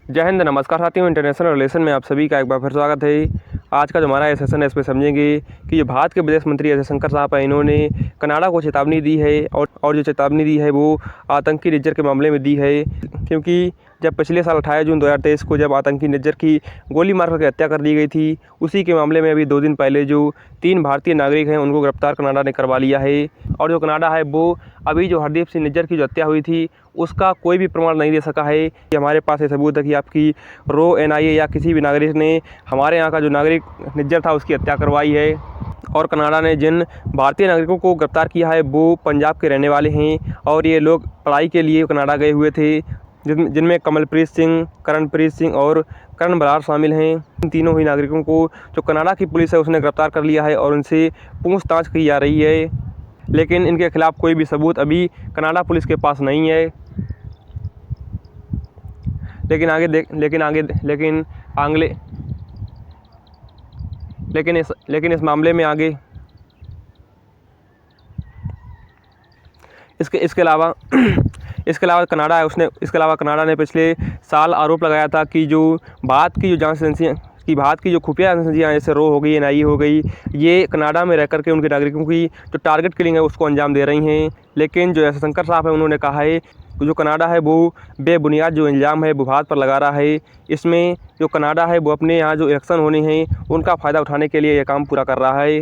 जय हिंद, नमस्कार साथियों। इंटरनेशनल रिलेशन में आप सभी का एक बार फिर स्वागत है। आज का जो हमारा ये सेशन है इसमें समझेंगे कि जो भारत के विदेश मंत्री एस जयशंकर साहब हैं, इन्होंने कनाडा को चेतावनी दी है और जो चेतावनी दी है वो आतंकी निर्जर के मामले में दी है। क्योंकि जब पिछले साल 28 जून 2023 को जब आतंकी निर्जर की गोली मार करके हत्या कर दी गई थी, उसी के मामले में अभी 2 दिन पहले जो 3 भारतीय नागरिक हैं उनको गिरफ्तार कनाडा ने करवा लिया है। और जो कनाडा है वो अभी जो हरदीप सिंह निज्जर की जो हत्या हुई थी उसका कोई भी प्रमाण नहीं दे सका है कि हमारे पास ये सबूत है कि आपकी रो एनआईए या किसी भी नागरिक ने हमारे यहाँ का जो नागरिक निज्जर था उसकी हत्या करवाई है। और कनाडा ने जिन भारतीय नागरिकों को गिरफ्तार किया है वो पंजाब के रहने वाले हैं और ये लोग पढ़ाई के लिए कनाडा गए हुए थे, जिनमें कमलप्रीत सिंह, करणप्रीत सिंह और करण बरार शामिल हैं। इन तीनों ही नागरिकों को जो कनाडा की पुलिस है उसने गिरफ्तार कर लिया है और उनसे पूछताछ की जा रही है, लेकिन इनके खिलाफ़ कोई भी सबूत अभी कनाडा पुलिस के पास नहीं है। लेकिन इस मामले में आगे इसके अलावा कनाडा ने पिछले साल आरोप लगाया था कि जो भारत की जो जांच एजेंसियाँ भारत की जो खुफिया एजेंसियाँ जैसे रो हो गई, एनआईए हो गई, ये कनाडा में रह करके उनके नागरिकों की जो टारगेट किलिंग है उसको अंजाम दे रही हैं। लेकिन जो जयशंकर साहब है उन्होंने कहा है कि जो कनाडा है वो बेबुनियाद जो इल्ज़ाम है वो भारत पर लगा रहा है। इसमें जो कनाडा है वो अपने यहाँ जो इलेक्शन होने हैं उनका फ़ायदा उठाने के लिए ये काम पूरा कर रहा है।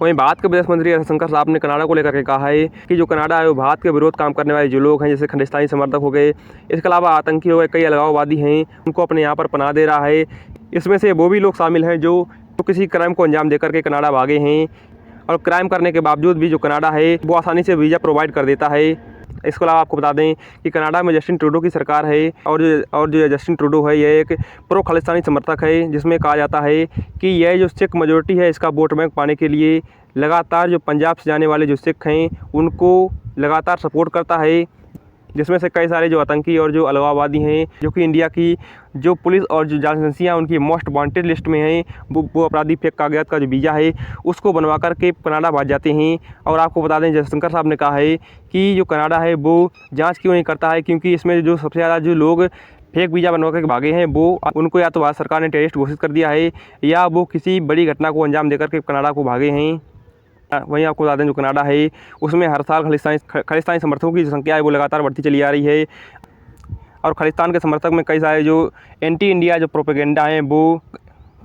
वहीं भारत के विदेश मंत्री जयशंकर साहब ने कनाडा को लेकर के कहा है कि जो कनाडा है वो भारत के विरोध काम करने वाले जो लोग हैं जैसे खालिस्तानी समर्थक हो गए, इसके अलावा आतंकी हो गए, कई अलगाववादी हैं, उनको अपने यहाँ पर पनाह दे रहा है। इसमें से वो भी लोग शामिल हैं जो किसी क्राइम को अंजाम देकर के कनाडा भागे हैं और क्राइम करने के बावजूद भी जो कनाडा है वो आसानी से वीज़ा प्रोवाइड कर देता है। इसके अलावा आपको बता दें कि कनाडा में जस्टिन ट्रूडो की सरकार है और जो जस्टिन ट्रूडो है यह एक प्रो खालिस्तानी समर्थक है, जिसमें कहा जाता है कि यह जो सिख मेजोरिटी है इसका वोट बैंक पाने के लिए लगातार जो पंजाब से जाने वाले जो सिख हैं उनको लगातार सपोर्ट करता है, जिसमें से कई सारे जो आतंकी और जो अलगाववादी हैं जो कि इंडिया की जो पुलिस और जो जांच एजेंसियाँ उनकी मोस्ट वांटेड लिस्ट में हैं, वो अपराधी फेक कागजात का जो वीज़ा है उसको बनवा करके कनाडा भाग जाते हैं। और आपको बता दें जयशंकर साहब ने कहा है कि जो कनाडा है वो जांच क्यों नहीं करता है, क्योंकि इसमें जो सबसे ज़्यादा जो लोग फेक वीज़ा बनवा करके भागे हैं वो उनको या तो भारत सरकार ने टेररिस्ट घोषित कर दिया है या वो किसी बड़ी घटना को अंजाम देकर के कनाडा को भागे हैं। वहीं आपको बता दें जो कनाडा है उसमें हर साल खालिस्तानी समर्थकों की जो संख्या है वो लगातार बढ़ती चली आ रही है और खालिस्तान के समर्थक में कई सारे जो एंटी इंडिया जो प्रोपेगेंडा हैं वो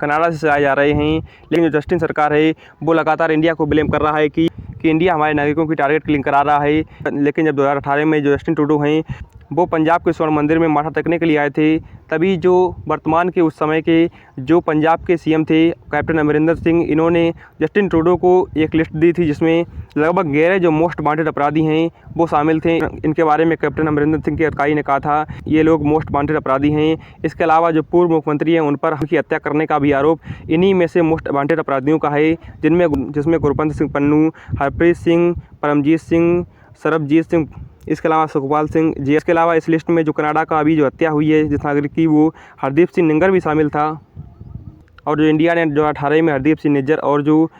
कनाडा से आए जा रहे हैं। लेकिन जो जस्टिन सरकार है वो लगातार इंडिया को ब्लेम कर रहा है कि इंडिया हमारे नागरिकों की टारगेट किलिंग करा रहा है। लेकिन जब 2018 में जो जस्टिन ट्रूडो हैं वो पंजाब के स्वर्ण मंदिर में माथा टेकने के लिए आए थे, तभी जो वर्तमान के उस समय के जो पंजाब के सीएम थे कैप्टन अमरिंदर सिंह, इन्होंने जस्टिन ट्रूडो को एक लिस्ट दी थी जिसमें लगभग 11 जो मोस्ट वांटेड अपराधी हैं वो शामिल थे। इनके बारे में कैप्टन अमरिंदर सिंह के अधिकारी ने कहा था ये लोग मोस्ट वांटेड अपराधी हैं। इसके अलावा जो पूर्व मुख्यमंत्री हैं उन पर उनकी हत्या करने का भी आरोप इन्हीं में से मोस्ट वांटेड अपराधियों का है, जिसमें गुरपंत सिंह पन्नू, हरप्रीत सिंह, परमजीत सिंह, सरबजीत सिंह, इसके अलावा सुखपाल सिंह जी। इसके अलावा इस लिस्ट में जो कनाडा का अभी जो हत्या हुई है जिस नागरिक की वो हरदीप सिंह निंगर भी शामिल था। और जो इंडिया ने 2018 में हरदीप सिंह निज्जर और जो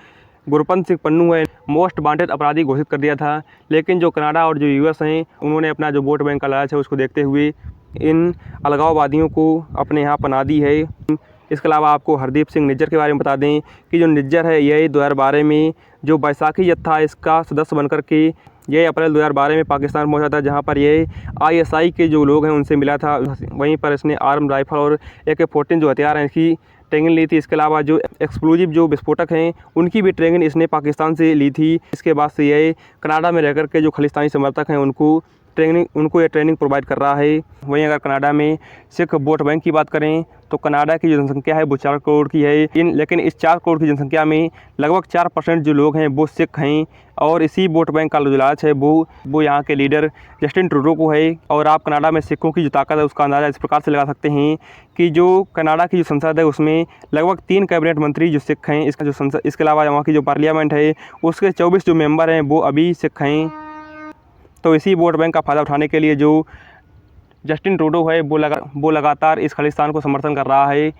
गुरपंत सिंह पन्नू है मोस्ट वांटेड अपराधी घोषित कर दिया था। लेकिन जो कनाडा और जो यूएस हैं उन्होंने अपना जो वोट बैंक का लालच है उसको देखते हुए इन अलगाववादियों को अपने यहाँ पनाह दी है। इसके अलावा आपको हरदीप सिंह निज्जर के बारे में बता दें कि जो निज्जर है यह 2012 में जो बैसाखी जत्था इसका सदस्य बनकर के ये अप्रैल 2012 में पाकिस्तान पहुंचा था, जहां पर ये आईएसआई के जो लोग हैं उनसे मिला था। वहीं पर इसने आर्म राइफल और AK-14 जो हथियार हैं इसकी ट्रेनिंग ली थी। इसके अलावा जो एक्सप्लोजिव जो विस्फोटक हैं उनकी भी ट्रेनिंग इसने पाकिस्तान से ली थी। इसके बाद से ये कनाडा में रह कर के जो खालिस्तानी समर्थक हैं उनको ये ट्रेनिंग प्रोवाइड कर रहा है। वहीं अगर कनाडा में सिख वोट बैंक की बात करें तो कनाडा की जो जनसंख्या है वो 4 करोड़ की है, लेकिन इस 4 करोड़ की जनसंख्या में लगभग 4% जो लोग हैं वो सिख हैं। और इसी वोट बैंक का जो लालच है वो यहाँ के लीडर जस्टिन ट्रूडो को है। और आप कनाडा में सिखों की जो ताकत है उसका अंदाज़ा इस प्रकार से लगा सकते हैं कि जो कनाडा की जो संसद है उसमें लगभग 3 कैबिनेट मंत्री जो सिख हैं। इसके अलावा वहाँ की जो पार्लियामेंट है उसके 24 जो मेंबर हैं वो अभी सिख हैं। तो इसी वोट बैंक का फ़ायदा उठाने के लिए जो जस्टिन ट्रूडो है वो लगातार इस खालिस्तान को समर्थन कर रहा है।